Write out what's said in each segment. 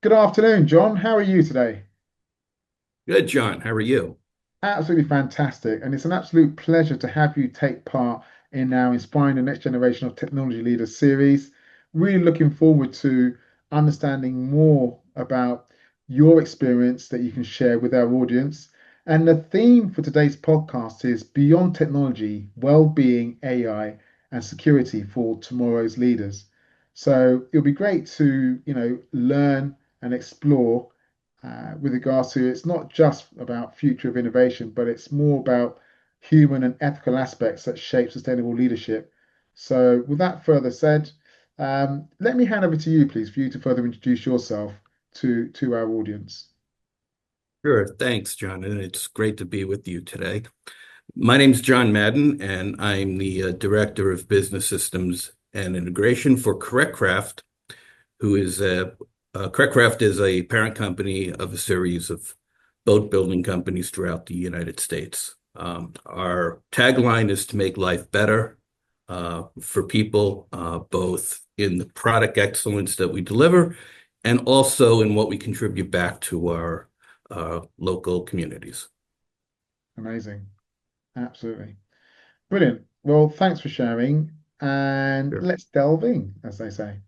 Good afternoon, John. How are you today? Good, John. How are you? Absolutely fantastic. And it's an absolute pleasure to have you take part in our Inspiring the Next Generation of Technology Leaders series. Really looking forward to understanding more about your experience that you can share with our audience. And the theme for today's podcast is Beyond Technology, Well-being, AI, and Security for Tomorrow's Leaders. So it'll be great to, learn and explore with regards to it's not just about future of innovation, but it's more about human and ethical aspects that shape sustainable leadership. So, with that further said, let me hand over to you, please, for you to further introduce yourself to our audience. Sure. Thanks, John. And it's great to be with you today. My name's John Madden, and I'm the Director of Business Systems and Integration for CorrectCraft, who is CorrectCraft is a parent company of a series of boat building companies throughout the United States. Our tagline is to make life better for people, both in the product excellence that we deliver and also in what we contribute back to our local communities. Amazing. Absolutely. Brilliant. Well, thanks for sharing. And Sure. let's delve in, as they say.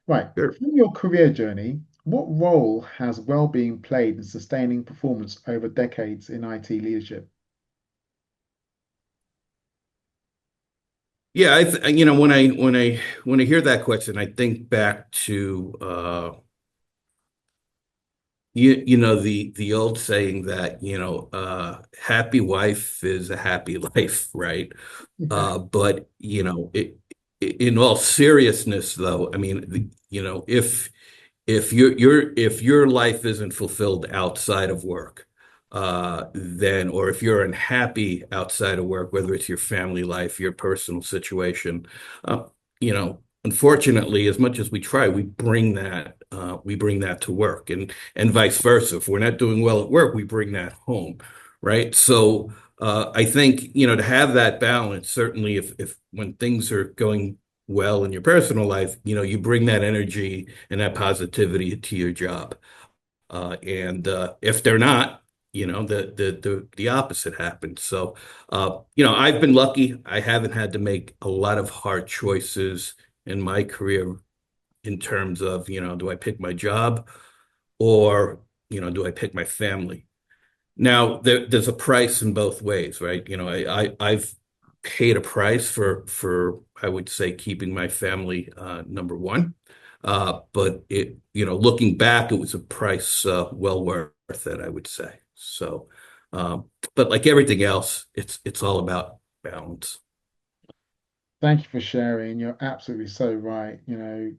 Right. Sure. From your career journey, what role has well-being played in sustaining performance over decades in IT leadership? Yeah, when I hear that question, I think back to the old saying that happy wife is a happy life, right? But in all seriousness, though, I mean, if your life isn't fulfilled outside of work, then or if you're unhappy outside of work, whether it's your family life, your personal situation, unfortunately, as much as we try, we bring that to work, and vice versa. If we're not doing well at work, we bring that home, right? So I think to have that balance, certainly if when things are going well in your personal life, you bring that energy and that positivity to your job. And if they're not, the opposite happens. So, I've been lucky. I haven't had to make a lot of hard choices in my career in terms of, do I pick my job or, do I pick my family? Now, there's a price in both ways, right? I've paid a price for I would say keeping my family number one. But looking back, it was a price well worth it, I would say. So, but like everything else, it's all about balance. Thank you for sharing. You're absolutely so right.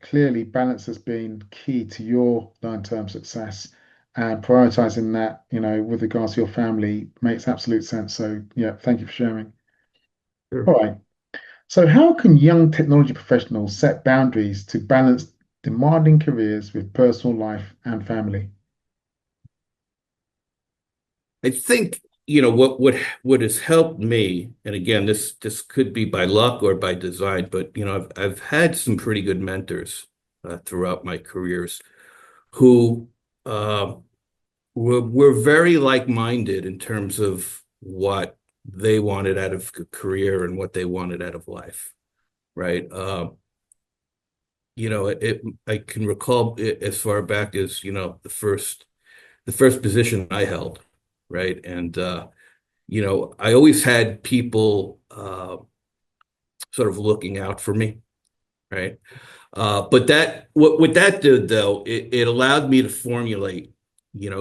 Clearly balance has been key to your long-term success and prioritizing that, with regards to your family makes absolute sense. So yeah, thank you for sharing. Sure. All right. So how can young technology professionals set boundaries to balance demanding careers with personal life and family? I think what has helped me, and again, this could be by luck or by design, but I've had some pretty good mentors throughout my careers who uh, were very like-minded in terms of what they wanted out of a career and what they wanted out of life, right? I can recall it as far back as the first position I held, right? And I always had people sort of looking out for me, right? But what that did though, it allowed me to formulate,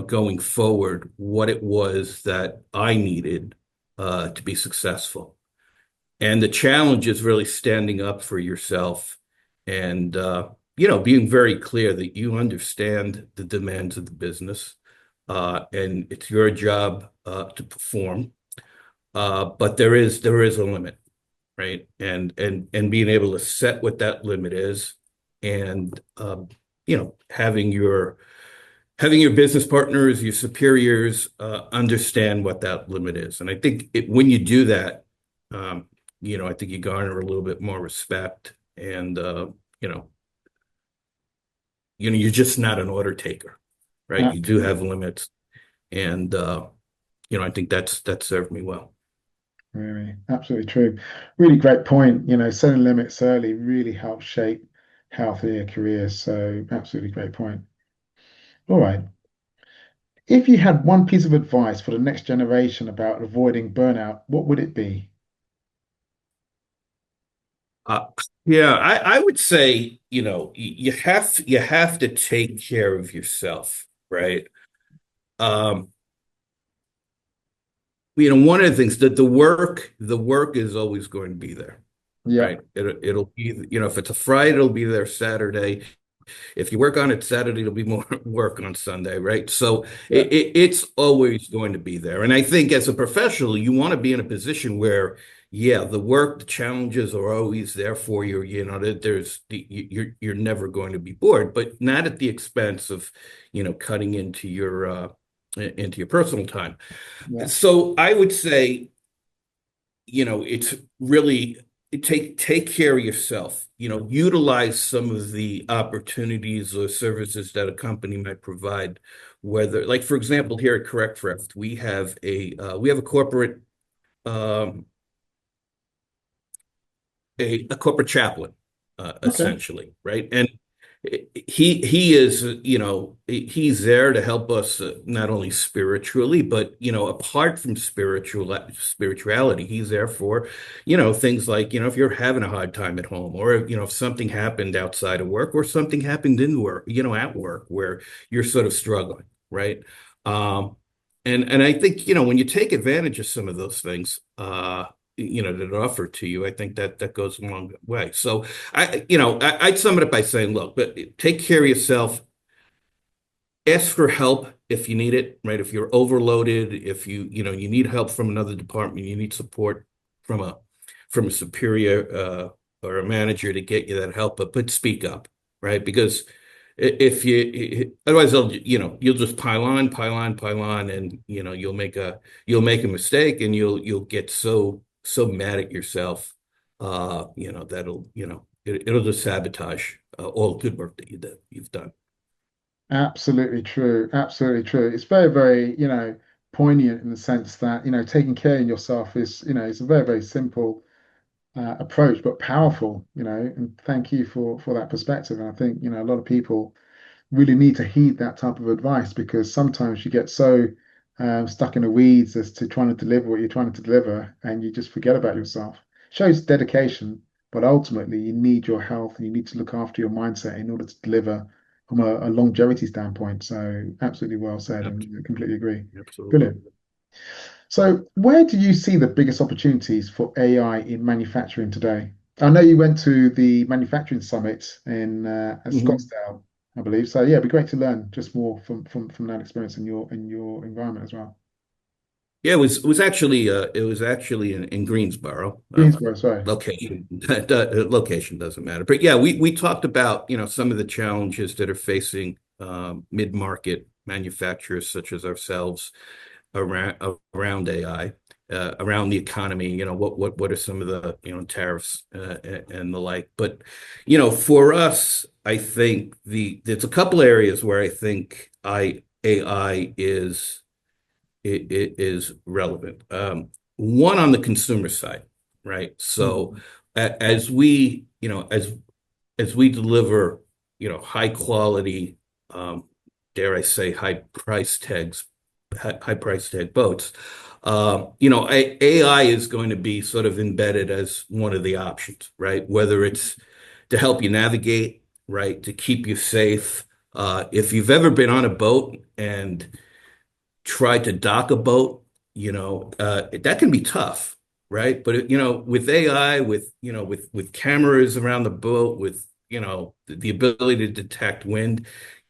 going forward, what it was that I needed to be successful. And the challenge is really standing up for yourself and being very clear that you understand the demands of the business, and it's your job to perform. But there is a limit, right? And being able to set what that limit is, and having your business partners, your superiors, understand what that limit is. And I think when you do that, um, I think you garner a little bit more respect, and you know, you're just not an order taker, right? You do have Absolutely. limits, and I think that's served me well. Really, absolutely true. Really great point. Setting limits early really helps shape healthier careers. So, absolutely great point. All right. If you had one piece of advice for the next generation about avoiding burnout, what would it be? Uh, yeah, I would say, you have to take care of yourself, right? Um, one of the things that the work is always going to be there, Yeah, right? It'll be, if it's a Friday, it'll be there Saturday. If you work on it Saturday, it'll be more work on Sunday, right? So yeah, it's always going to be there. And I think as a professional, you want to be in a position where, yeah, the work, the challenges are always there for you. You're never going to be bored, but not at the expense of, cutting into your personal time. yeah, So I would say, it's really take care of yourself. Utilize some of the opportunities or services that a company might provide. Whether, like for example, here at Correct Thrift, we have a corporate um, a corporate chaplain, okay, essentially, right? And he is, he's there to help us not only spiritually, but apart from spirituality, he's there for things like if you're having a hard time at home, or if something happened outside of work, or something happened in work, at work where you're sort of struggling, right? Um, and I think when you take advantage of some of those things, that are offered to you, I think that goes a long way. So I'd sum it up by saying, look, but take care of yourself. Ask for help if you need it, right? If you're overloaded, if you need help from another department, you need support from a from a superior or a manager to get you that help, but speak up, right? Because if you otherwise you'll just pile on, and you'll make a mistake, and you'll get so mad at yourself, that'll it'll just sabotage all the good work that you've done. absolutely true. Absolutely true. It's very, very, poignant in the sense that, taking care of yourself is, it's a very, very simple approach, but powerful, and thank you for that perspective. And I think, a lot of people really need to heed that type of advice because sometimes you get so stuck in the weeds as to trying to deliver what you're trying to deliver and you just forget about yourself. Shows dedication, but ultimately you need your health and you need to look after your mindset in order to deliver from a longevity standpoint. So absolutely well said Yep, and I completely agree. absolutely. Brilliant. So where do you see the biggest opportunities for AI in manufacturing today? I know you went to the manufacturing summit in Mhm. Scottsdale, I believe. So yeah, it'd be great to learn just more from that experience in your environment as well. Yeah, it was actually in Greensboro. Greensboro, sorry. Location doesn't matter, but yeah, we talked about some of the challenges that are facing mid-market manufacturers such as ourselves around AI, around the economy. What are some of the tariffs and the like. But for us, I think there's a couple areas where I think I AI is relevant. One on the consumer side, right? So Mhm. as we, as we deliver, high quality, um, dare I say, high price tag boats, AI is going to be sort of embedded as one of the options, right? Whether it's to help you navigate, right, to keep you safe. If you've ever been on a boat and tried to dock a boat, that can be tough, right? But with AI, with cameras around the boat, with the ability to detect wind,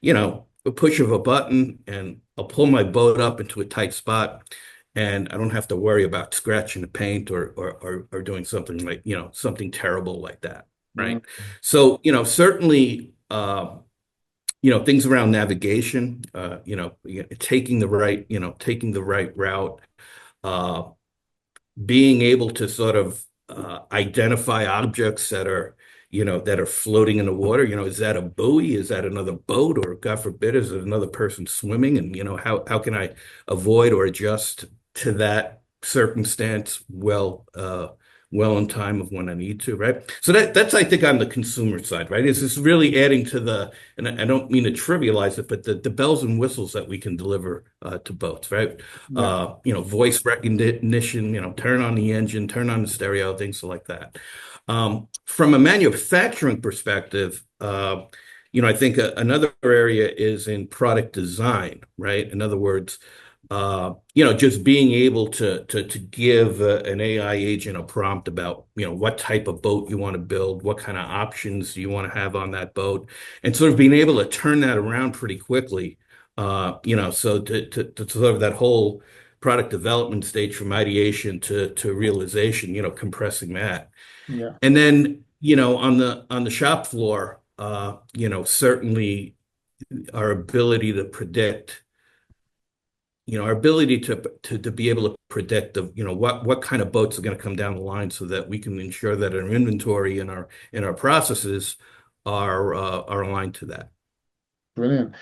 a push of a button, and I'll pull my boat up into a tight spot, and I don't have to worry about scratching the paint or doing something like something terrible like that, Uh, right? So certainly. Things around navigation, taking the right route, uh, being able to sort of identify objects that are, that are floating in the water. Is that a buoy? Is that another boat? Or God forbid, is it another person swimming? And, how can I avoid or adjust to that circumstance well in time of when I need to, right? So that's I think on the consumer side, right? Is this really adding to and I don't mean to trivialize it, but the bells and whistles that we can deliver to boats, right? Yeah. Voice recognition, turn on the engine, turn on the stereo, things like that. From a manufacturing perspective, I think another area is in product design, right? In other words, just being able to give an AI agent a prompt about, what type of boat you want to build, what kind of options you want to have on that boat, and sort of being able to turn that around pretty quickly. So to sort of that whole product development stage from ideation to realization, compressing that. Yeah. And then, on the shop floor, certainly our ability to predict our ability to be able to predict what kind of boats are going to come down the line so that we can ensure that our inventory and our processes are aligned to that. Brilliant.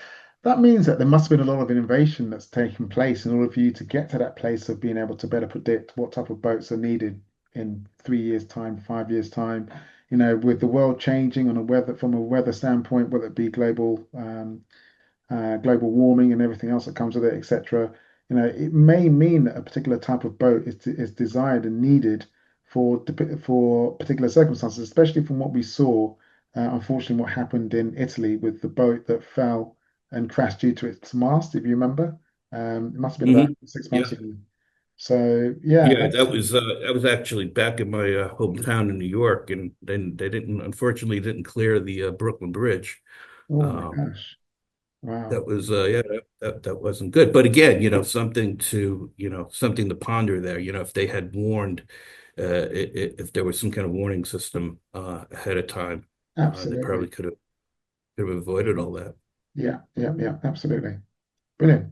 That means that there must have been a lot of innovation that's taken place in order for you to get to that place of being able to better predict what type of boats are needed in 3 years' time, 5 years' time. With the world changing on a weather from a weather standpoint, whether it be global warming and everything else that comes with it, etc. It may mean that a particular type of boat is desired and needed for particular circumstances, especially from what we saw, unfortunately, what happened in Italy with the boat that fell and crashed due to its mast, if you remember. It must have been about Hmm. 6 months Yeah. ago. So yeah, Yeah, that was actually back in my hometown in New York, and then they unfortunately didn't clear the Brooklyn Bridge. oh my Um, gosh, wow, that was yeah, that wasn't good. But again, something to ponder there. If they had warned, if there was some kind of warning system ahead of time, they absolutely, probably could have avoided all that. yeah, yeah, yeah, absolutely, brilliant.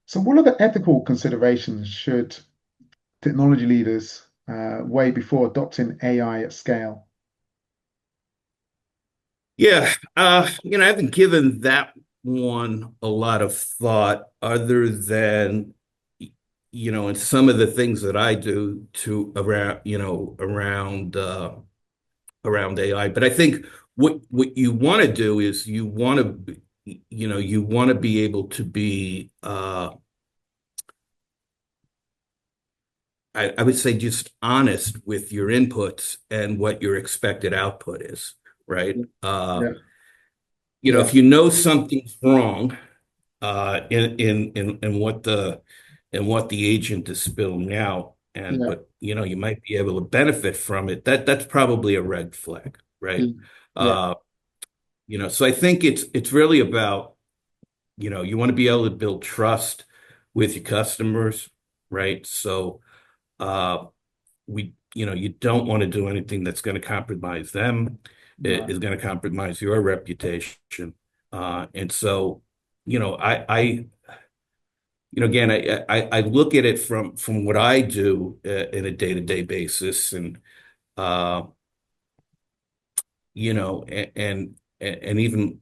So, what are the ethical considerations should technology leaders way before adopting AI at scale? Yeah, I haven't given that one a lot of thought other than, in some of the things that I do to around AI. But I think what you want to do is you want to be able to be I would say just honest with your inputs and what your expected output is, right? Yeah, yeah, If you know something's wrong, in what the agent is spilling out, and yeah, but you might be able to benefit from it. That's probably a red flag, right? yeah, yeah, Uh, so I think it's really about, you want to be able to build trust with your customers, right? So uh, you don't want to do anything that's going to compromise them, right. is going to compromise your reputation. And so, again, I look at it from what I do in a day-to-day basis, and uh, and even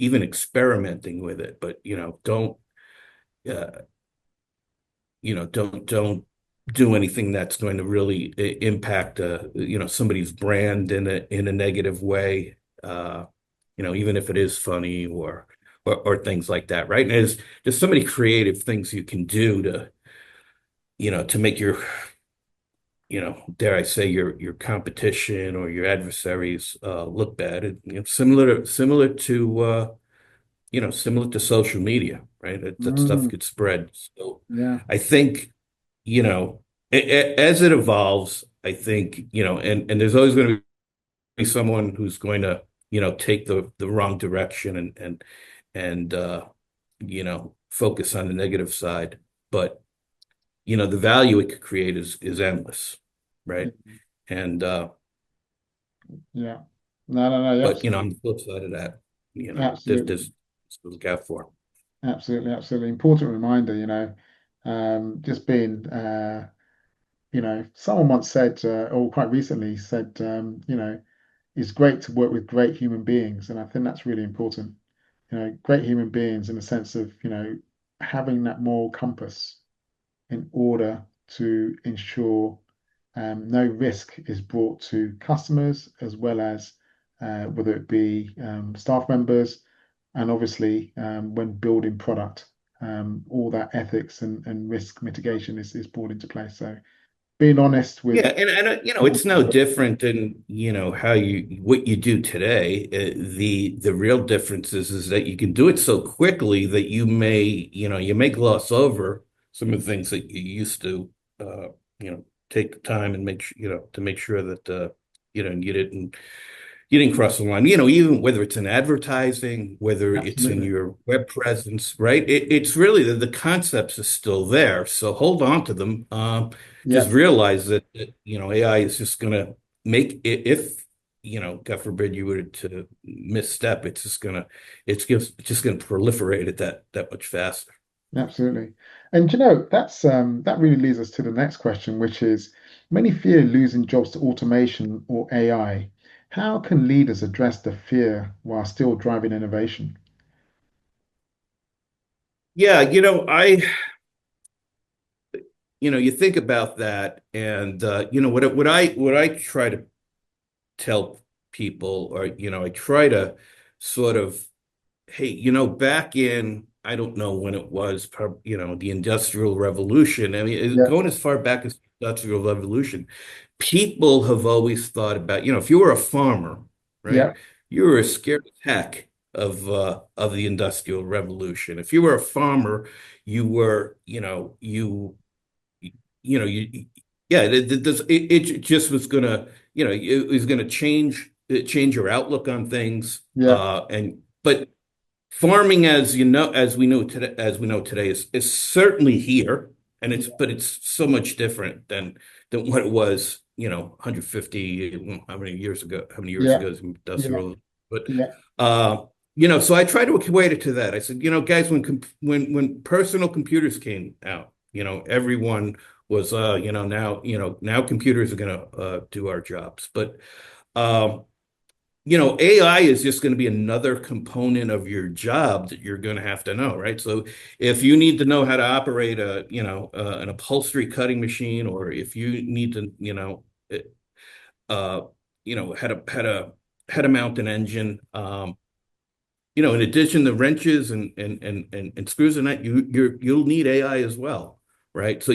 experimenting with it, but uh, don't do anything that's going to really impact somebody's brand in a negative way. Even if it is funny or things like that, right? And there's so many creative things you can do to make dare I say, your competition or your adversaries look bad. Similar to social media, right? That stuff Mm, gets spread. So yeah, I think, as it evolves, I think, and there's always going to be someone who's going to, take the wrong direction and focus on the negative side. But, the value it could create is endless, yeah, right? And yeah. No, no, no, but absolutely, on the flip side of that, there's absolutely, there's a gap for. absolutely, absolutely. Important reminder, just being, someone once said, or quite recently said, it's great to work with great human beings, and I think that's really important. Great human beings in the sense of, having that moral compass in order to ensure no risk is brought to customers as well as whether it be staff members, and obviously when building product, all that ethics and risk mitigation is brought into place. So being honest with Yeah, and it's no different than, how what you do today. The real difference is that you can do it so quickly that you may gloss over some of the things that you used to, take the time and to make sure that, you didn't cross the line. Even whether it's in advertising, whether it's in absolutely, your web presence, right? It's really the concepts are still there. So hold on to them. Just yeah, realize that, AI is just going to make it, if, God forbid you were to misstep, it's just going to proliferate it that much faster. absolutely. And that really leads us to the next question, which is many fear losing jobs to automation or AI. How can leaders address the fear while still driving innovation? Yeah, you think about that, and what I try to tell people, or I try to sort of, hey, back in, I don't know when it was, the Industrial Revolution. I mean, Yeah, going as far back as the Industrial Revolution, people have always thought about, if you were a farmer, right, yeah, you were scared as heck of the Industrial Revolution. If you were a farmer, you were, you yeah, it just was gonna, it was gonna change your outlook on things. yeah, And but farming, as we know today, is certainly here, and it's so much different than what it was, 150, how many years yeah, ago is yeah, industrial, but yeah, uh so I try to equate it to that. I said, guys, when personal computers came out, everyone was, now computers are going to do our jobs. But um AI is just going to be another component of your job that you're going to have to know, right? So if you need to know how to operate an upholstery cutting machine, or if you need to, uh, how to mount an engine, in addition to wrenches and screws and that, you'll need AI as well, right? So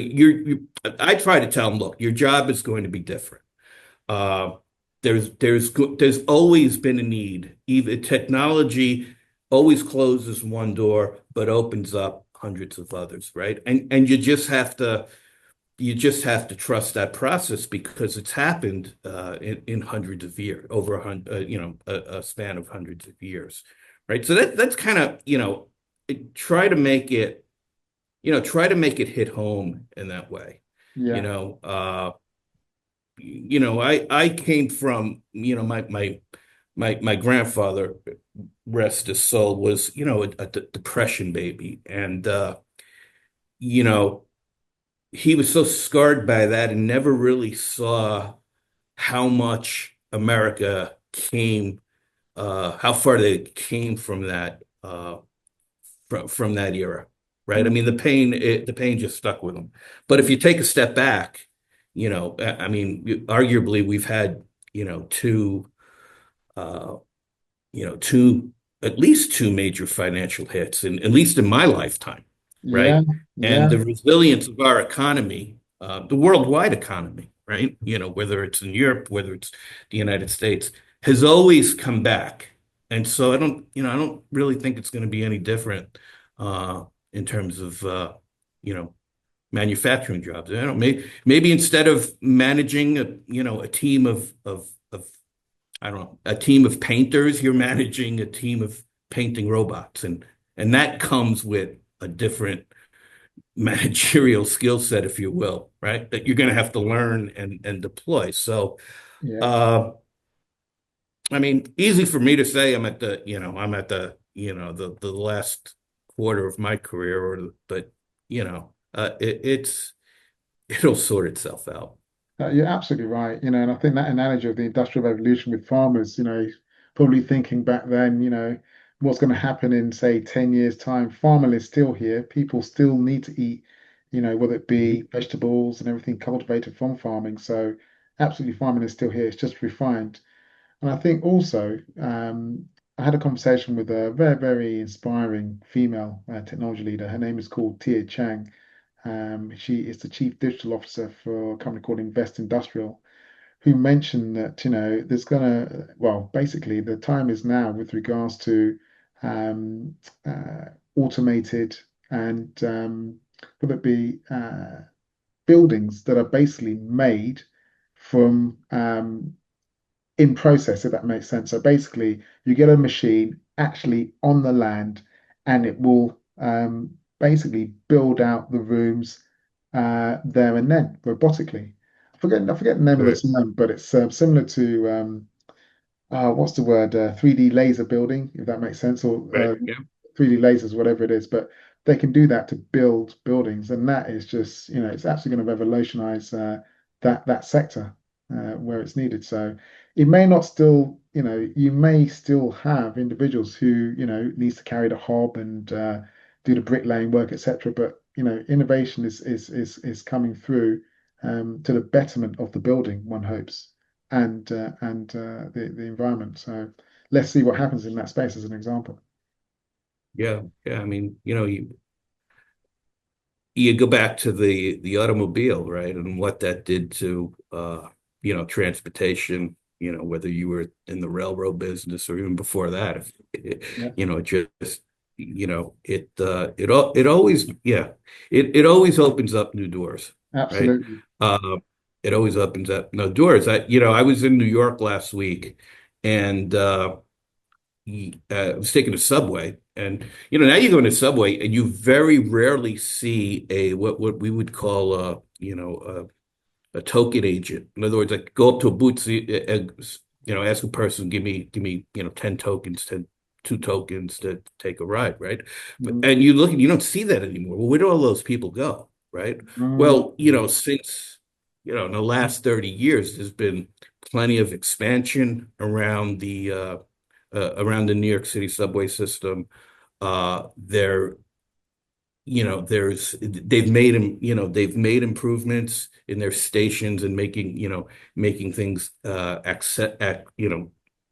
I try to tell them, look, your job is going to be different. Uh, there's always been a need. Even technology always closes one door, but opens up hundreds of others, right? And you just have to trust that process, because it's happened in hundreds of years, over a span of hundreds of years, right? So that's kind of, try to make it, hit home in that way. You yeah, know, uh, I came from, my grandfather, rest his soul, was, a depression baby, and you know, he was so scarred by that and never really saw how much America came, how far they came from that, from that era, right? I mm, mean, the pain just stuck with him. But if you take a step back, I mean, arguably we've had, two, uh, two, at least two major financial hits, at least in my lifetime, yeah, right? And yeah, the resilience of our economy, the worldwide economy, right? Whether it's in Europe, whether it's the United States, has always come back. And so I don't really think it's going to be any different, in terms of, you know, manufacturing jobs. I don't know, maybe instead of managing a team of I don't know, a team of painters, you're managing a team of painting robots, and that comes with a different managerial skill set, if you will, right? That you're going to have to learn and deploy. So, yeah, uh, I mean, easy for me to say I'm at the last quarter of my career, but it'll sort itself out. You're absolutely right. And I think that analogy of the Industrial Revolution with farmers, probably thinking back then, what's going to happen in, say, 10 years' time. Farming is still here. People still need to eat, whether it be vegetables and everything cultivated from farming. So, absolutely, farming is still here. It's just refined. And I think also, I had a conversation with a very, very inspiring female technology leader. Her name is called Tia Chang. She is the chief digital officer for a company called Invest Industrial, who mentioned that, well, basically the time is now with regards to um, automated and whether it be buildings that are basically made from in process, if that makes sense. So basically, you get a machine actually on the land, and it will basically build out the rooms there and then robotically. I forget the name of the Right. term, but it's similar to what's the word? 3D laser building, if that makes sense, or Right. Yeah. 3D lasers, whatever it is. But they can do that to build buildings, and that is just, it's actually going to revolutionize that sector where it's needed. So it may not still, you may still have individuals who, needs to carry the hob and do the bricklaying work, etc. But innovation is coming through to the betterment of the building, one hopes and the environment. So let's see what happens in that space as an example. Yeah. Yeah. I mean, you go back to the automobile, right? And what that did to transportation, whether you were in the railroad business or even before that, Yeah, it just, it always, yeah, it always opens up new doors, right? absolutely. Uh, it always opens up no doors. I was in New York last week and was taking a subway, and now you go in a subway, and you very rarely see a what we would call a token agent. In other words, like go up to a booth, ask a person, give me 10 tokens, 2 tokens to take a ride, right? But Mm, and you look, and you don't see that anymore. Well, where do all those people go, right? mm, Well, since in the last 30 years, there's been plenty of expansion around the New York City subway system. There, they've made improvements in their stations and making things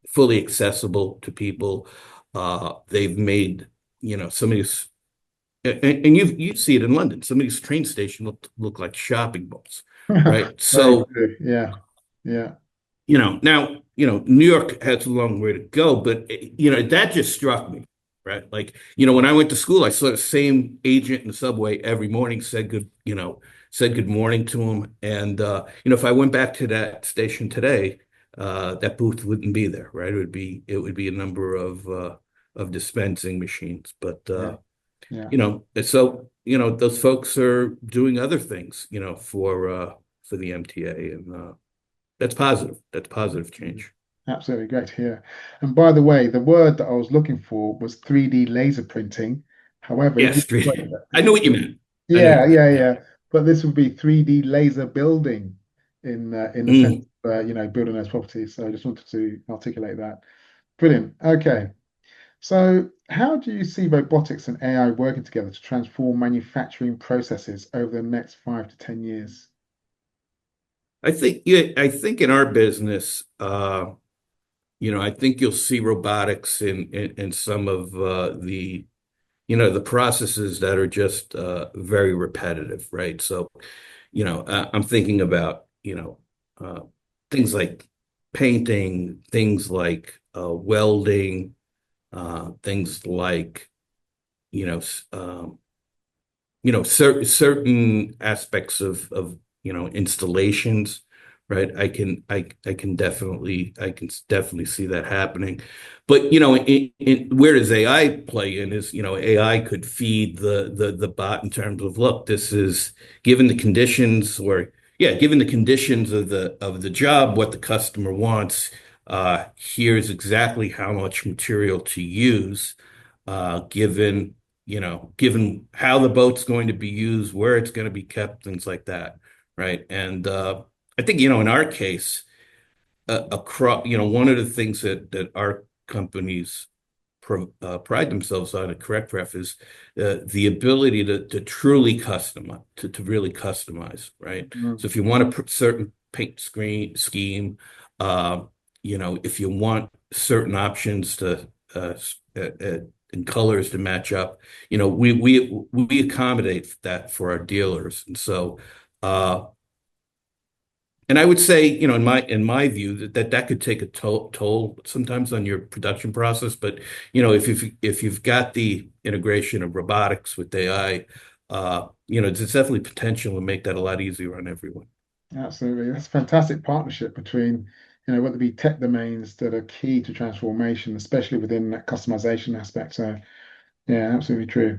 fully accessible to people. They've made some of these, and you see it in London. Some of these train stations look like shopping malls, right? very So true. Yeah, yeah, now, New York has a long way to go, but that just struck me, right? Like, when I went to school, I saw the same agent in the subway every morning, said good morning to him. And if I went back to that station today, that booth wouldn't be there, right? It would be a number of dispensing machines. But yeah, yeah. so those folks are doing other things, for the MTA, and that's positive. That's positive change. Absolutely great to hear. And by the way, the word that I was looking for was 3D laser printing. However, if you Yes, I know what you meant. I know what yeah, you meant. yeah, Yeah. yeah. But this would be 3D laser building in the sense Mm. of building those properties. So I just wanted to articulate that. Brilliant. Okay. So how do you see robotics and AI working together to transform manufacturing processes over the next 5 to 10 years? I think in our business, I think you'll see robotics in some of the processes that are just very repetitive, right? So, I'm thinking about, uh, things like painting, things like welding, things like, you know, s- um, certain aspects of installations, right? I can definitely see that happening. But where does AI play in is, AI could feed the bot in terms of, look, this is given the conditions, or yeah, given the conditions of the job, what the customer wants, here's exactly how much material to use, given how the boat's going to be used, where it's going to be kept, things like that, right? And I I think, in our case, across, one of the things that our companies pride themselves on at CorrectRef is the ability to truly customize, to really customize, right? So Mm. if you want a certain paint screen scheme, uh, if you want certain options to and colors to match up, we accommodate that for our dealers, and so. And I would say, in my view, that could take a toll sometimes on your production process. But if you've got the integration of robotics with AI, there's definitely potential to make that a lot easier on everyone. Absolutely. That's a fantastic partnership between, whether it be tech domains that are key to transformation, especially within that customization aspect. So, yeah, absolutely true.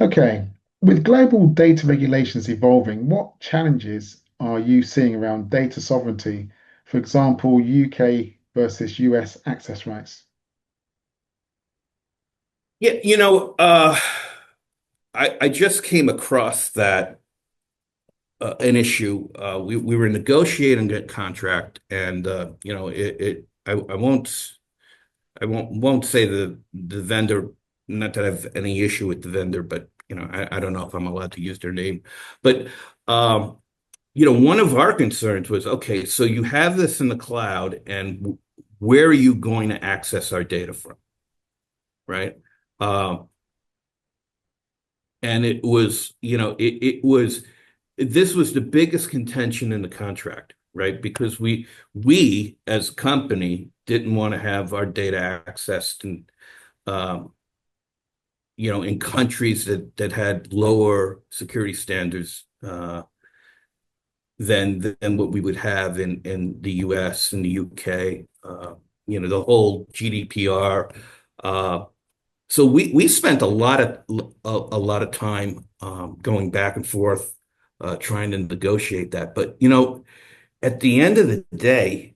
Okay. With global data regulations evolving, what challenges are you seeing around data sovereignty? For example, UK versus US access rights. Yeah, I just came across that an issue. We were negotiating a contract, and I won't say the vendor. Not that I have any issue with the vendor, but I don't know if I'm allowed to use their name. But um, one of our concerns was, okay, so you have this in the cloud, and where are you going to access our data from, right? Um, and it was, this was the biggest contention in the contract, right? Because we as a company didn't want to have our data accessed um, in countries that had lower security standards than what we would have in the US and the UK. The whole GDPR. Uh, so we spent a lot of time going back and forth trying to negotiate that. But at the end of the day,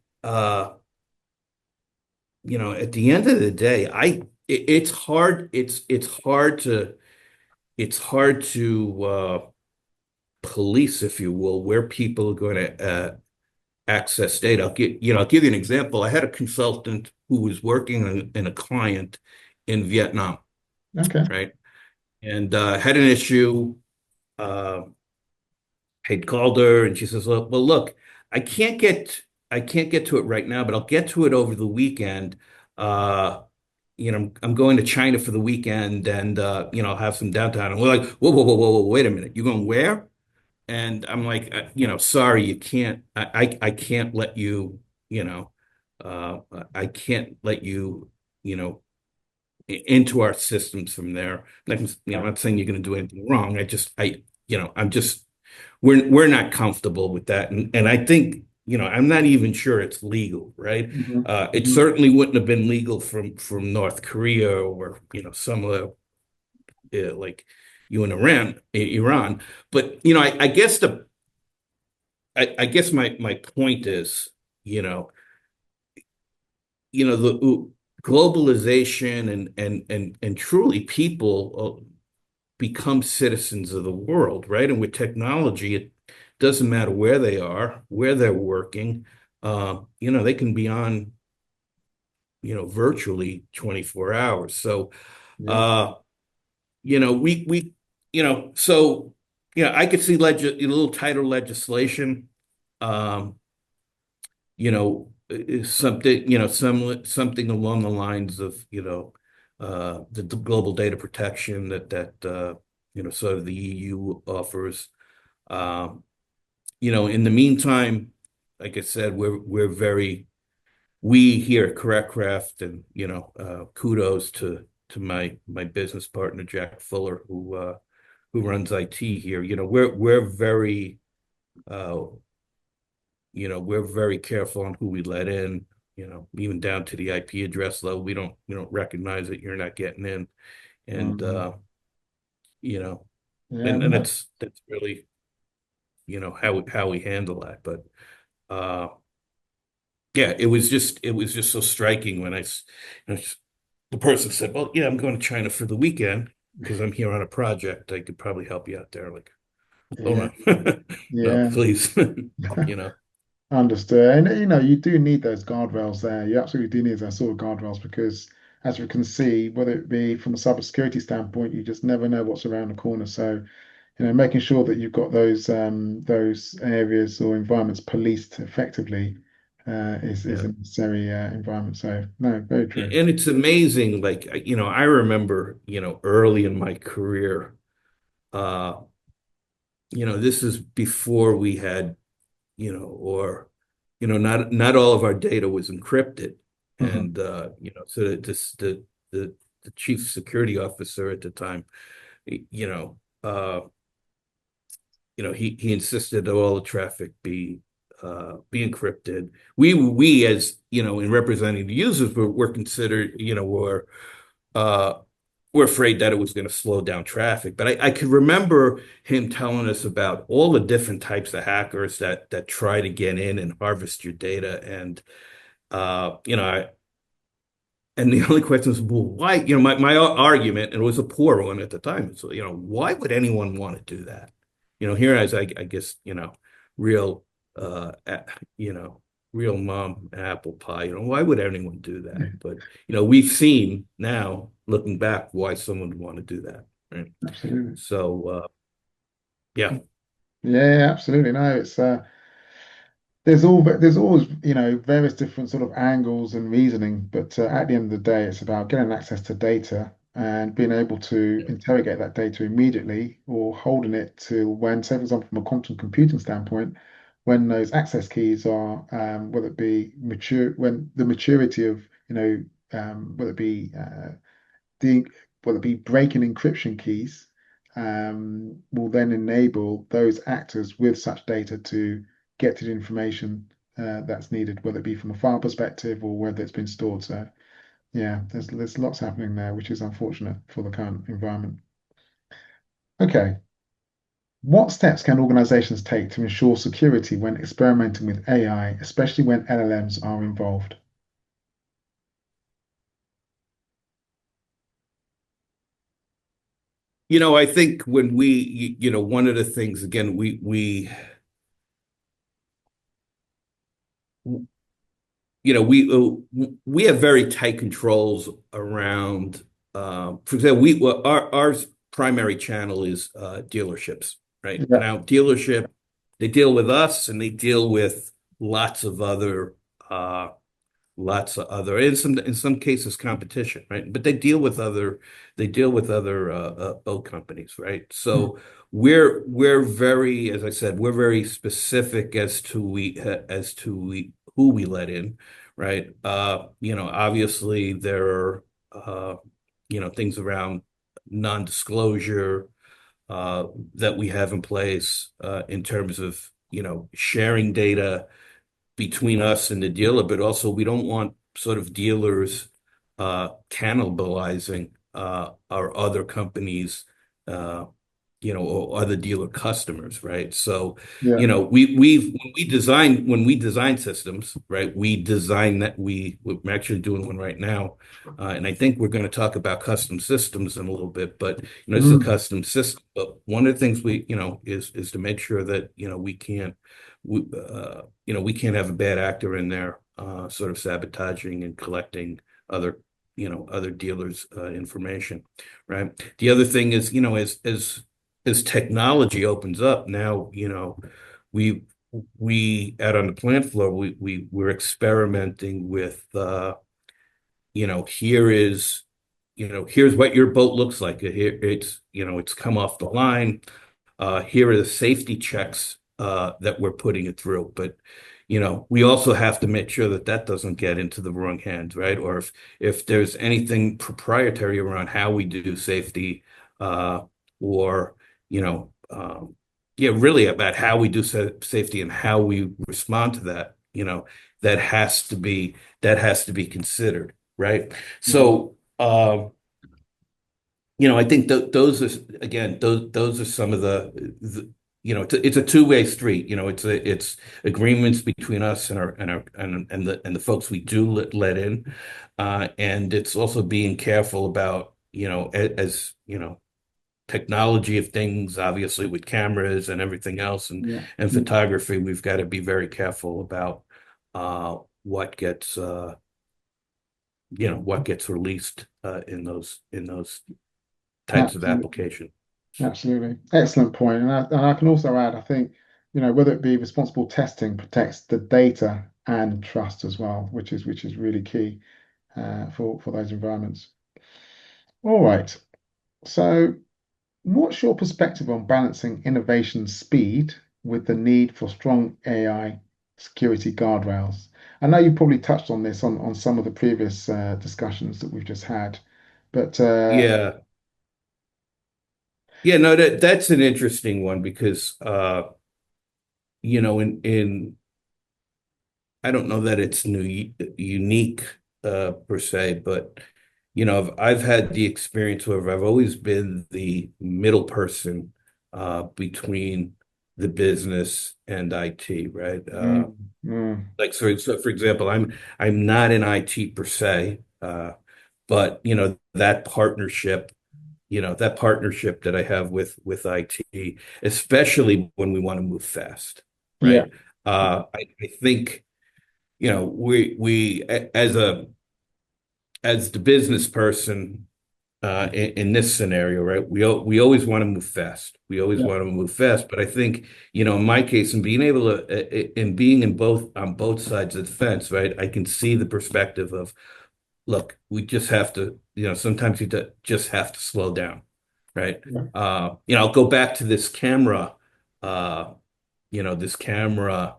it's hard. It's hard to police, if you will, where people are going to access data. I'll give you an example. I had a consultant who was working in a client in Vietnam, Okay. right? And had an issue. Uh, I'd called her, and she says, "Well, look, I can't get I can't get to it right now, but I'll get to it over the weekend. Uh, I'm going to China for the weekend, and I'll have some downtime." And we're like, "Whoa, whoa, whoa, whoa, whoa, wait a minute. You're going where?" And I'm like, sorry, you can't. I can't let you. You know, I can't let you. You know, into our systems from there. Like, I'm Right. not saying you're going to do anything wrong. I'm just. We're not comfortable with that, and I think. I'm not even sure it's legal, right? Hmm. It Hmm. certainly wouldn't have been legal from North Korea or some of like you in Iran. But I guess my point is, you know, the globalization and truly people become citizens of the world, right? And with technology, it doesn't matter where they are, where they're working. They can be on, virtually 24 hours. So, Yeah. uh, we so I could see a little tighter legislation. Um, something, something along the lines of, the global data protection that sort of the EU offers. Um, in the meantime, like I said, we here at CorrectCraft, and kudos to my business partner Jack Fuller, who runs IT here. Uh, we're very careful on who we let in, even down to the IP address level. We don't recognize it. You're not getting in. And Mm. you know, Yeah. and No. that's really, how we handle that. But uh yeah, it was just so striking when the person said, "Well, yeah, I'm going to China for the weekend because I'm here on a project. I could probably help you out there." Like, Oh Yeah, no, no, yeah. please, you know, Understood. And you do need those guardrails there. You absolutely do need those sort of guardrails because, as we can see, whether it be from a cybersecurity standpoint, you just never know what's around the corner. So, making sure that you've got those areas or environments policed effectively is yeah. a necessary environment. So, no, very true. And it's amazing. Like, I remember, early in my career, uh, this is before we had, or, not all of our data was encrypted. Mhm. And, so that the chief security officer at the time, you know, he insisted that all the traffic be encrypted. We as in representing the users were considered, uh, were afraid that it was going to slow down traffic. But I could remember him telling us about all the different types of hackers that try to get in and harvest your data. And and the only question is, well, why? My argument, and it was a poor one at the time. So, why would anyone want to do that? Here as I guess, real, you know, real mom apple pie. Why would anyone do that? Yeah, But we've seen now, looking back, why someone would want to do that, right? absolutely. So, yeah, Yeah, absolutely. No, it's there's always various different sort of angles and reasoning, but at the end of the day, it's about getting access to data and being able to interrogate that data immediately or holding it till when, say, for example, from a quantum computing standpoint, when those access keys are whether it be mature, when the maturity of whether it be the whether it be breaking encryption keys, will then enable those actors with such data to get to the information that's needed, whether it be from a file perspective or whether it's been stored. So yeah, there's lots happening there, which is unfortunate for the current environment. Okay, what steps can organizations take to ensure security when experimenting with AI, especially when LLMs are involved? I think when one of the things again, we have very tight controls around. For example, our primary channel is dealerships, right? Yeah, Now, dealership, they deal with us and they deal with lots of other uh, in some cases competition, right? But they deal with other boat companies, right? mm, So we're very, as I said, we're very specific as to who we let in, right? Obviously there are things around non-disclosure that we have in place in terms of sharing data between us and the dealer, but also we don't want sort of dealers cannibalizing our other companies, uh, or other dealer customers, right? So, yeah, when we design systems, right, we design that we're actually doing one right now, and I think we're going to talk about custom systems in a little bit, but it's a mm, custom system. But one of the things is to make sure that we can't have a bad actor in there, sort of sabotaging and collecting other other dealers' information, right? The other thing is, as technology opens up now, we out on the plant floor, we're experimenting with, here is, here's what your boat looks like. Here it's come off the line. Here are the safety checks that we're putting it through. But we also have to make sure that that doesn't get into the wrong hands, right? Or if there's anything proprietary around how we do safety, or yeah, really about how we do safety and how we respond to that. That has to be considered, right? yeah, So. I think those are again those are some of it's a two-way street. It's agreements between us and the folks we do let in, and it's also being careful about as technology of things, obviously with cameras and everything else, Yeah. and Mm. photography, we've got to be very careful about what gets what gets released in those types of Absolutely. application. Absolutely. Excellent point. And I can also add, I think, whether it be responsible testing protects the data and trust as well, which is really key for those environments. All right. So, what's your perspective on balancing innovation speed with the need for strong AI security guardrails? I know you probably touched on this on some of the previous discussions that we've just had, but Yeah, yeah, no, that's an interesting one because in I don't know that it's unique per se, but I've had the experience where I've always been the middle person between the business and IT, right? mm, mm, Like so for example, I'm not in IT per se, but that partnership that I have with IT, especially when we want to move fast, yeah, right? I think as the business person in this scenario, right? We always want to move fast. We always yeah, want to move fast. But I think, in my case, and being able to, in being in both on both sides of the fence, right? I can see the perspective of, look, we just have to, sometimes just have to slow down, right? yeah, I'll go back to this camera, uh, this camera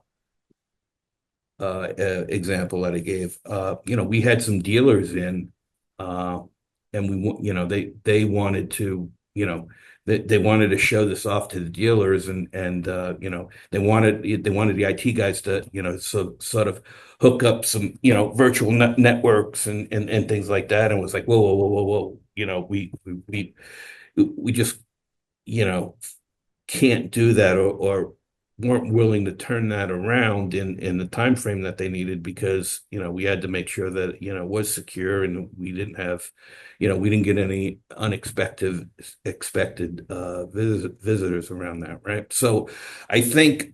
example that I gave. We had some dealers in, uh, and they wanted to, they wanted to show this off to the dealers, and they wanted the IT guys to, so sort of hook up some, virtual networks and things like that, and was like, whoa, whoa, whoa, whoa, whoa, we just, you know can't do that, or weren't willing to turn that around in the time frame that they needed, because we had to make sure that it was secure, and we didn't get any unexpected expected visitors around that, right? So I think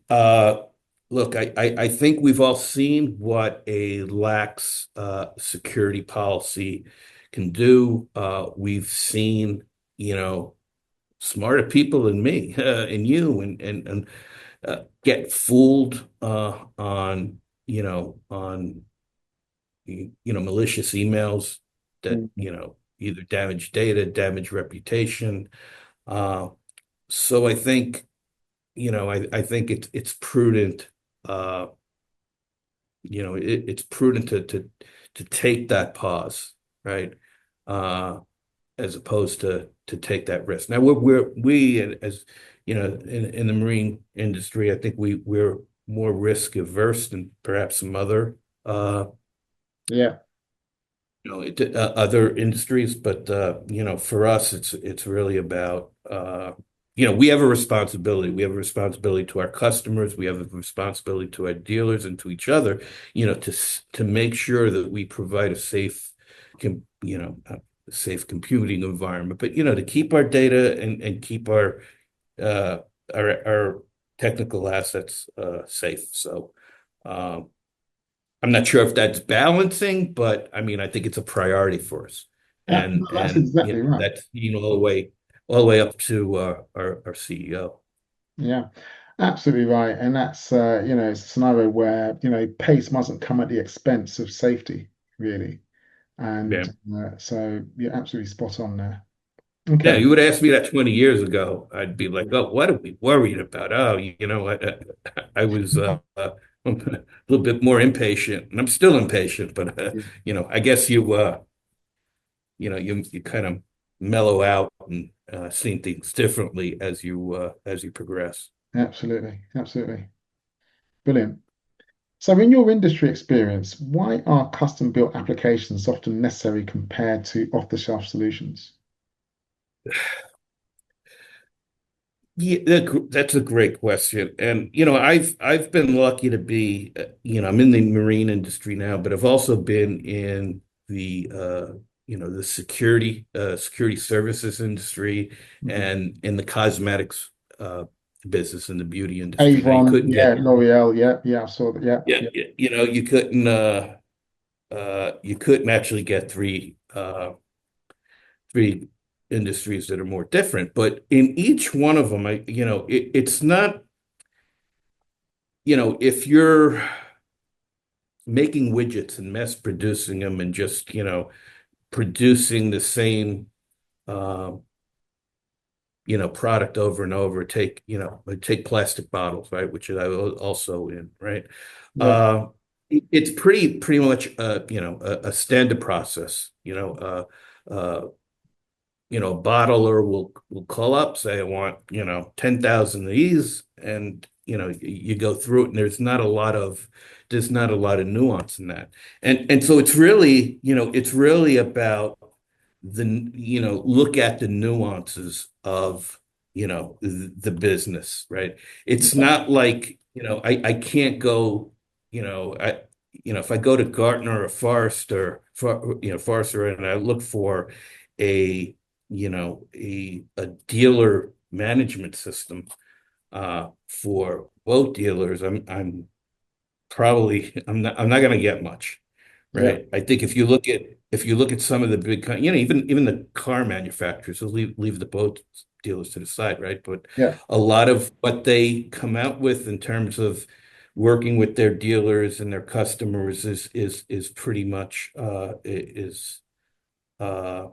look, I think we've all seen what a lax security policy can do. We've seen you know smarter people than me and you get fooled on malicious emails that mm, either damage data, damage reputation. Uh, so I think it's prudent. Uh, it's prudent to take that pause, right? Uh, as opposed to take that risk. Now we as in the marine industry, I think we're more risk averse than perhaps some other yeah, other industries, but for us it's really about we have a responsibility. We have a responsibility to our customers. We have a responsibility to our dealers and to each other, to make sure that we provide a safe, safe computing environment. But to keep our data and keep uh, our technical assets safe. So. Um, I'm not sure if that's balancing, but I mean, I think it's a priority for us. no, And that's and exactly right. that's all the way up to our CEO. Yeah, absolutely right. And that's it's a scenario where pace mustn't come at the expense of safety, really. And Yeah. so you're absolutely spot on there. Yeah, Okay. you would ask me that 20 years ago, I'd be like, oh, what are we worried about? Oh, I was a little bit more impatient, and I'm still impatient, but I guess you kind of mellow out and seeing things differently as you progress. Absolutely, absolutely. Brilliant. So, in your industry experience, why are custom-built applications often necessary compared to off-the-shelf solutions? Yeah, that's a great question. And I've been lucky to I'm in the marine industry now, but I've also been in the the security services industry Mhm. and in the cosmetics uh, business in the beauty industry. Now you Avon, couldn't yeah, get, L'Oreal, yeah, yeah, I saw that, yeah, yeah, yeah, you couldn't actually get three industries that are more different. But in each one of them, it's not, if you're making widgets and mass producing them and just, producing the same, uh, product over and over, take plastic bottles, right, which I was also in, right? yeah, Uh, it's pretty much, a standard process, a bottler will call up, say, I want, 10,000 of these, and you go through it, and there's not a lot of nuance in that. And so it's really about look at the nuances of, the business, right? It's yeah, not like, I can't go, if I go to Gartner or Forrester, and I look for a, a dealer management system for boat dealers, I'm not going to get much, yeah, right? I think if you look at some of the big, even the car manufacturers, will leave the boat dealers to the side, right? But yeah, a lot of what they come out with in terms of working with their dealers and their customers is pretty much is uh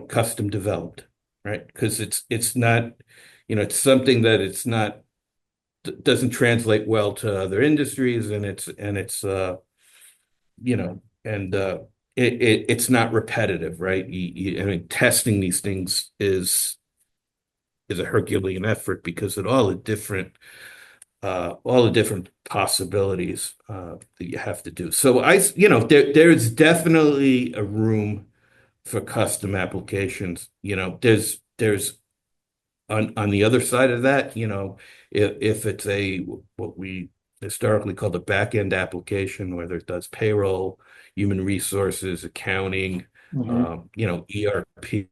custom developed, right? Because it's not, it's something that it's not doesn't translate well to other industries, and it's not repetitive, right? I mean, testing these things is a Herculean effort because of all the different possibilities that you have to do. So there's definitely a room for custom applications. There's on the other side of that, if it's what we historically called a back end application, whether it does payroll, human resources, accounting, hmm ERP,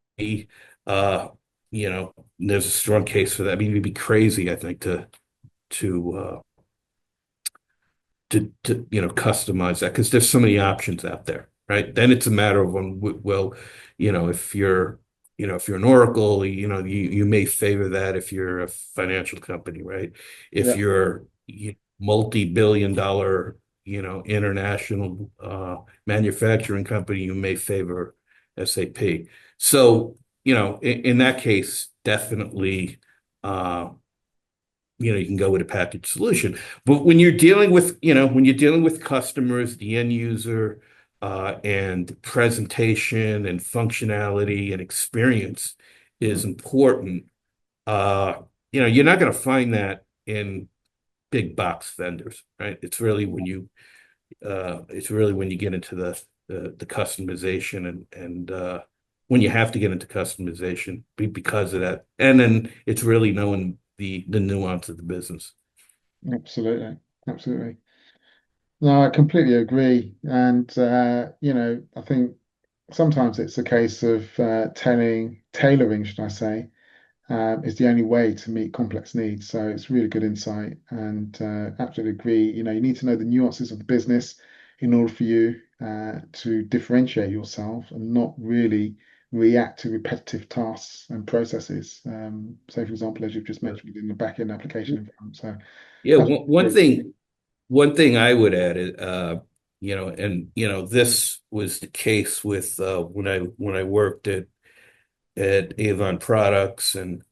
uh, there's a strong case for that. I mean, it'd be crazy, I think, to customize that because there's so many options out there, right? Then it's a matter of well, if you're an Oracle, you may favor that if you're a financial company, right? If yeah, you're multi-billion dollar, international manufacturing company, you may favor SAP. So, in that case, definitely you can go with a package solution. But when you're dealing with customers, the end user, and presentation and functionality and experience is important. Uh, you're not going to find that in big box vendors, right? It's really when you get into the customization and when you have to get into customization because of that. And then it's really knowing the nuance of the business. absolutely, absolutely. No, I completely agree. And I think sometimes it's a case of tailoring, should I say, is the only way to meet complex needs. So it's really good insight and absolutely agree. You need to know the nuances of the business in order for you to differentiate yourself and not really react to repetitive tasks and processes. So, for example, as you've just mentioned in the back-end application environment. So, Yeah, one absolutely. thing one thing I would add is, and this was the case with when I worked at Avon Products and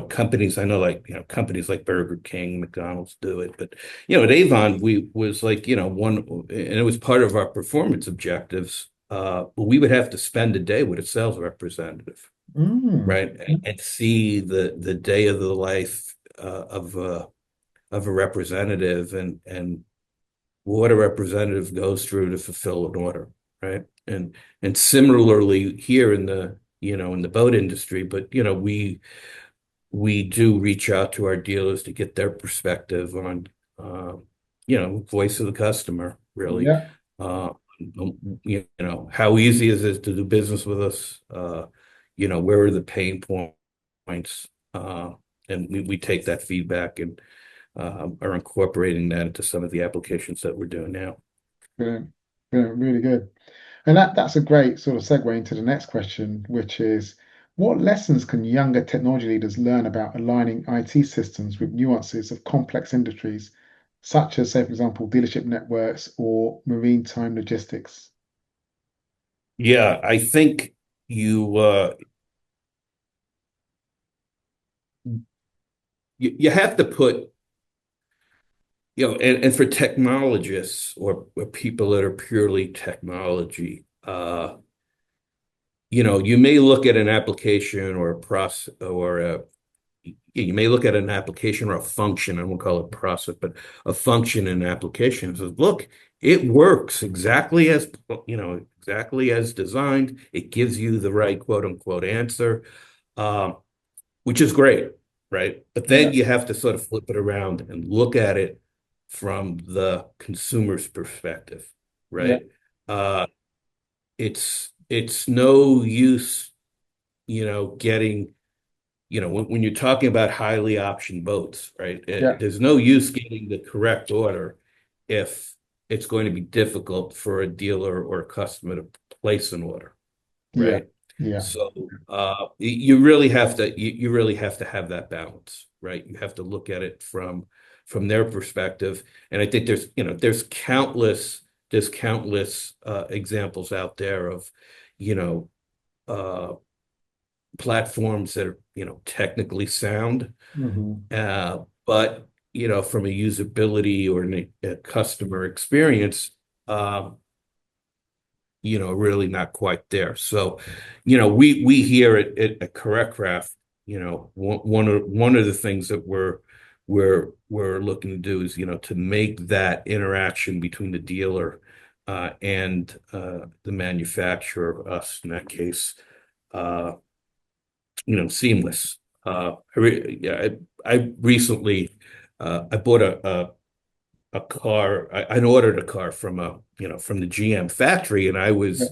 companies I know, like companies like Burger King, McDonald's do it, but at Avon we was like one, and it was part of our performance objectives. But we would have to spend a day with a sales representative, Mm. right, and see the day of the life of a representative and what a representative goes through to fulfill an order, right? And similarly here in the boat industry, but we do reach out to our dealers to get their perspective on voice of the customer, really, Yeah. how easy is it to do business with us? Where are the pain points? Uh, and we take that feedback and are incorporating that into some of the applications that we're doing now. Brilliant. Brilliant. Really good. And that's a great sort of segue into the next question, which is what lessons can younger technology leaders learn about aligning IT systems with nuances of complex industries, such as, say, for example, dealership networks or maritime logistics? Yeah, I think you you have to put, and for technologists or people that are purely technology, you may look at an application or a process or you may look at an application or a function, I won't call it process, but a function in an application and says, look, it works exactly as designed. It gives you the right quote unquote answer, uh, which is great, right? But then Yeah, you have to sort of flip it around and look at it from the consumer's perspective, yeah, right? Uh, it's no use, getting when you're talking about highly optioned boats, right? yeah, There's no use getting the correct order if it's going to be difficult for a dealer or a customer to place an order, yeah, right? yeah. So you really have to have that balance, right? You have to look at it from their perspective. And I think there's countless examples out there of, you know, uh platforms that are, technically sound, Hmm. but from a usability or a customer experience, um, really not quite there. So, we here at CorrectCraft, one of the things that we're looking to do is, to make that interaction between the dealer and the manufacturer, us in that case, uh, seamless. Yeah, I recently I bought a car. I ordered a car from the GM factory, and I Yeah, was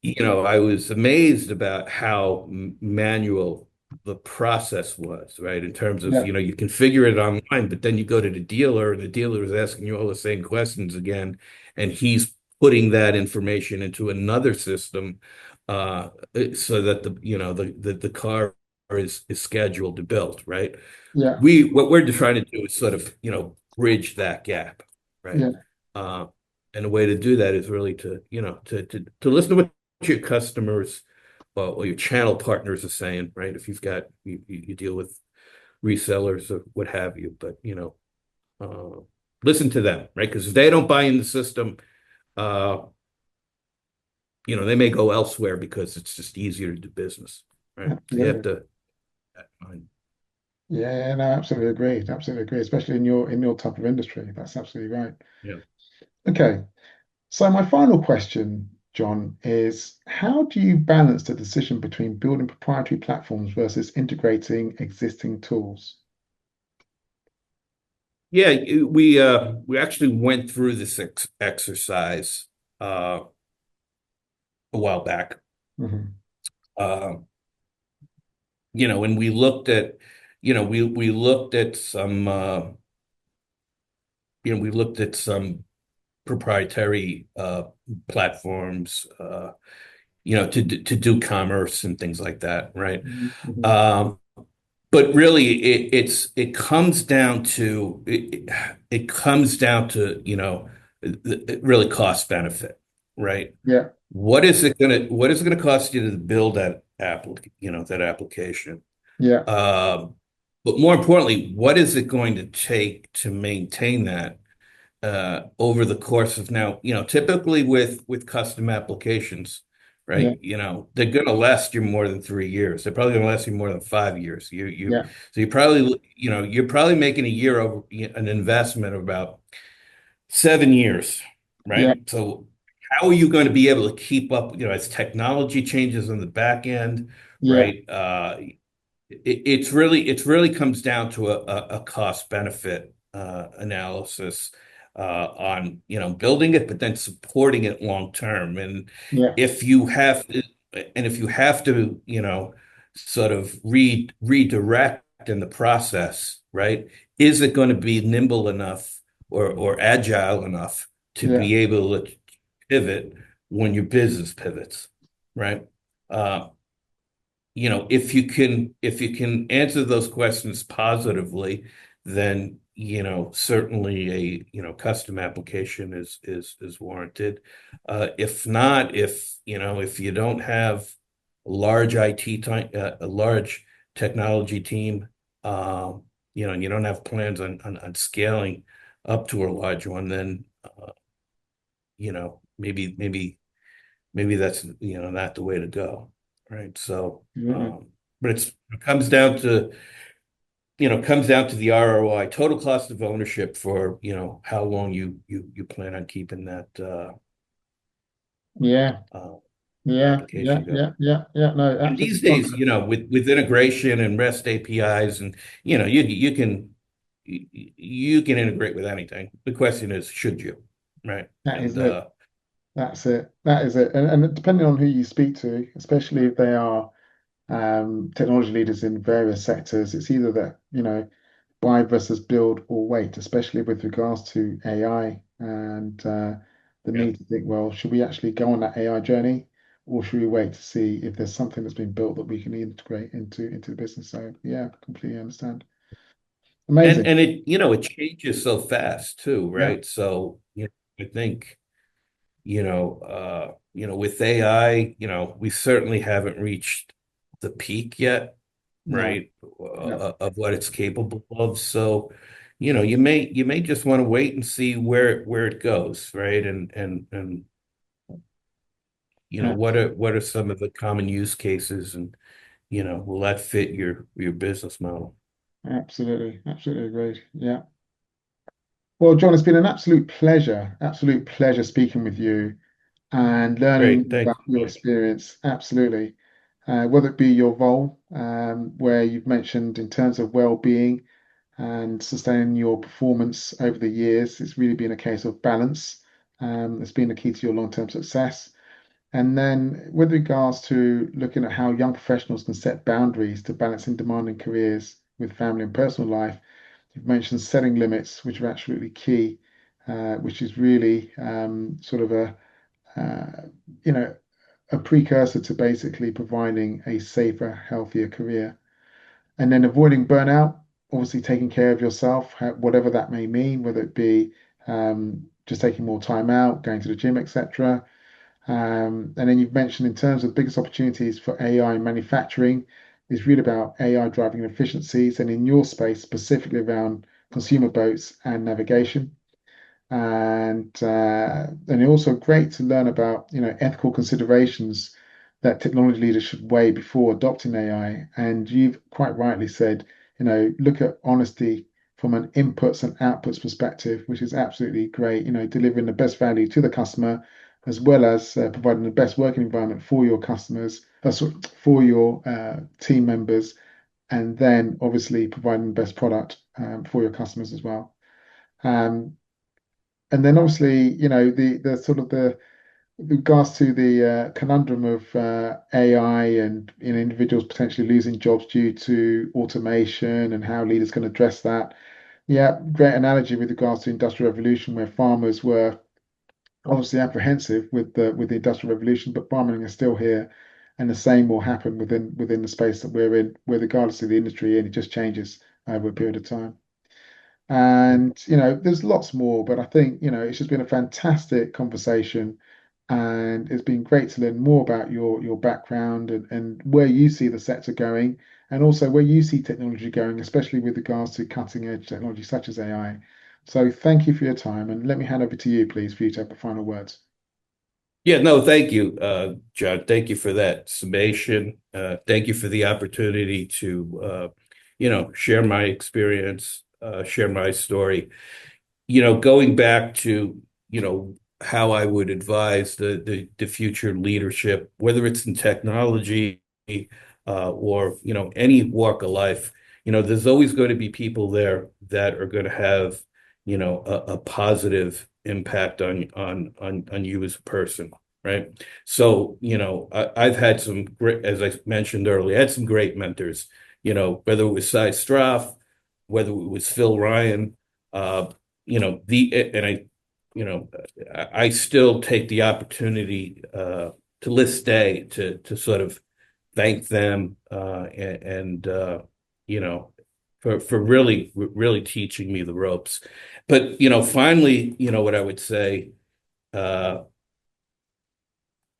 I was amazed about how manual the process was, right? In terms of, yeah, you configure it online, but then you go to the dealer and the dealer is asking you all the same questions again, and he's putting that information into another system uh so that the car is scheduled to build, right? yeah, What we're trying to do is sort of, bridge that gap, right? yeah, Uh, and the way to do that is really to listen to what your customers or your channel partners are saying, right? If you deal with resellers or what have you, but listen to them, right? Because if they don't buy in the system, uh, they may go elsewhere because it's just easier to do business, right? So you have absolutely. to, Yeah, yeah, no, absolutely agree. Absolutely agree, especially in your type of industry. That's absolutely right. yeah. Okay. So my final question, John, is how do you balance the decision between building proprietary platforms versus integrating existing tools? Yeah, we actually went through this exercise uh, a while back. Hmm. Uh, and we looked at, we looked at some proprietary platforms, to do commerce and things like that, right? Hmm. Um, but really, it comes down to it comes down to really cost benefit, right? Yeah, What is it gonna cost you to build that application? yeah, Um, but more importantly, what is it going to take to maintain that over the course of now, typically with custom applications, yeah, right? They're going to last you more than 3 years. They're probably going to last you more than 5 years. yeah, So you're probably making a year over an investment of about 7 years, yeah, right? So how are you going to be able to keep up, as technology changes on the back end, yeah, right? It's really comes down to a cost benefit analysis. on building it, but then supporting it long term. And Yeah, if you have to, and if you have to, sort of redirect in the process, right? Is it going to be nimble enough or agile enough to yeah, be able to pivot when your business pivots, right? Uh, if you can answer those questions positively, then certainly a custom application is warranted. If not, if you don't have a large IT time, a large technology team, and you don't have plans on scaling up to a large one, then maybe that's not the way to go, right? So, absolutely. but it comes down to the ROI, total cost of ownership for how long you plan on keeping that Yeah, uh, yeah, yeah, application going. yeah, yeah, yeah. No, And absolutely these days, spot with integration and REST APIs, and you can integrate with anything. The question is, should you, right? that is And it. That's it. That is it. And depending on who you speak to, especially if they are technology leaders in various sectors, it's either that, buy versus build or wait, especially with regards to AI and the yeah. need to think, well, should we actually go on that AI journey or should we wait to see if there's something that's been built that we can integrate into the business? So yeah, completely understand. And Amazing. and it changes so fast too, Yeah. right? So, I think with AI, we certainly haven't reached the peak yet, No. right? Yeah. Of what it's capable of. So, you may just want to wait and see where it goes, right? And Yeah. what are some of the common use cases, and will that fit your business model? Absolutely. Absolutely agreed. Yeah. Well, John, it's been an absolute pleasure speaking with you and learning Great, thank about you, your Josh. experience. Absolutely. Whether it be your role, where you've mentioned in terms of well-being and sustaining your performance over the years, it's really been a case of balance. It's been the key to your long-term success. And then with regards to looking at how young professionals can set boundaries to balancing demanding careers with family and personal life, you've mentioned setting limits, which are absolutely key, which is really sort of uh, you know, a precursor to basically providing a safer, healthier career. And then avoiding burnout, obviously taking care of yourself, whatever that may mean, whether it be just taking more time out, going to the gym, etc. And then you've mentioned in terms of biggest opportunities for AI in manufacturing is really about AI driving efficiencies and in your space specifically around consumer boats and navigation. And also great to learn about ethical considerations that technology leaders should weigh before adopting AI. And you've quite rightly said, look at honesty from an inputs and outputs perspective, which is absolutely great. Delivering the best value to the customer, as well as providing the best working environment for your customers, for your team members, and then obviously providing the best product for your customers as well. Um, and then obviously, the sort of the regards to the conundrum of AI and individuals potentially losing jobs due to automation and how leaders can address that. Yeah, great analogy with regards to industrial revolution, where farmers were obviously apprehensive with the industrial revolution, but farming is still here, and the same will happen within the space that we're in, where regardless of the industry, and it just changes over a period of time. And, there's lots more, but I think, it's just been a fantastic conversation. And it's been great to learn more about your background and where you see the sector going, and also where you see technology going, especially with regards to cutting edge technology such as AI. So thank you for your time. And let me hand over to you, please, for you to have the final words. Yeah, no, thank you, John. Thank you for that summation. Thank you for the opportunity to, share my experience, share my story. Going back to, how I would advise the future leadership, whether it's in technology, or, any walk of life, there's always going to be people there that are going to have, a positive impact on you as a person, right? So, I've had some great, as I mentioned earlier, I had some great mentors, whether it was Cy Straff, whether it was Phil Ryan, and you know, I still take the opportunity to this day to sort of thank them and you know for really teaching me the ropes. But finally, what I would say, uh,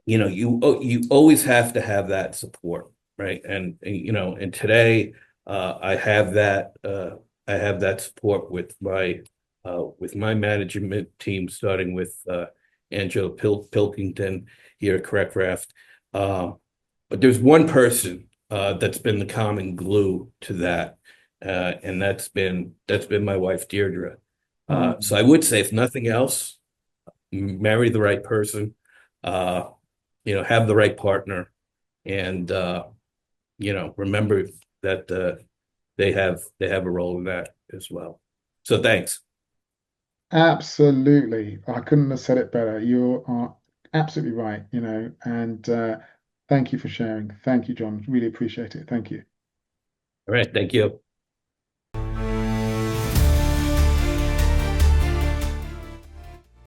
you always have to have that support, right? And today, I have that support with my management team, starting with Angela Pilkington here at Correctraft. Uh, but there's one person that's been the common glue to that, and that's been my wife Deirdre. So I Um, would say, if nothing else, marry the right person. Uh, have the right partner, and remember that they have a role in that as well. So thanks. Absolutely. I couldn't have said it better. You are absolutely right, and thank you for sharing. Thank you, John. Really appreciate it. Thank you. All right, thank you.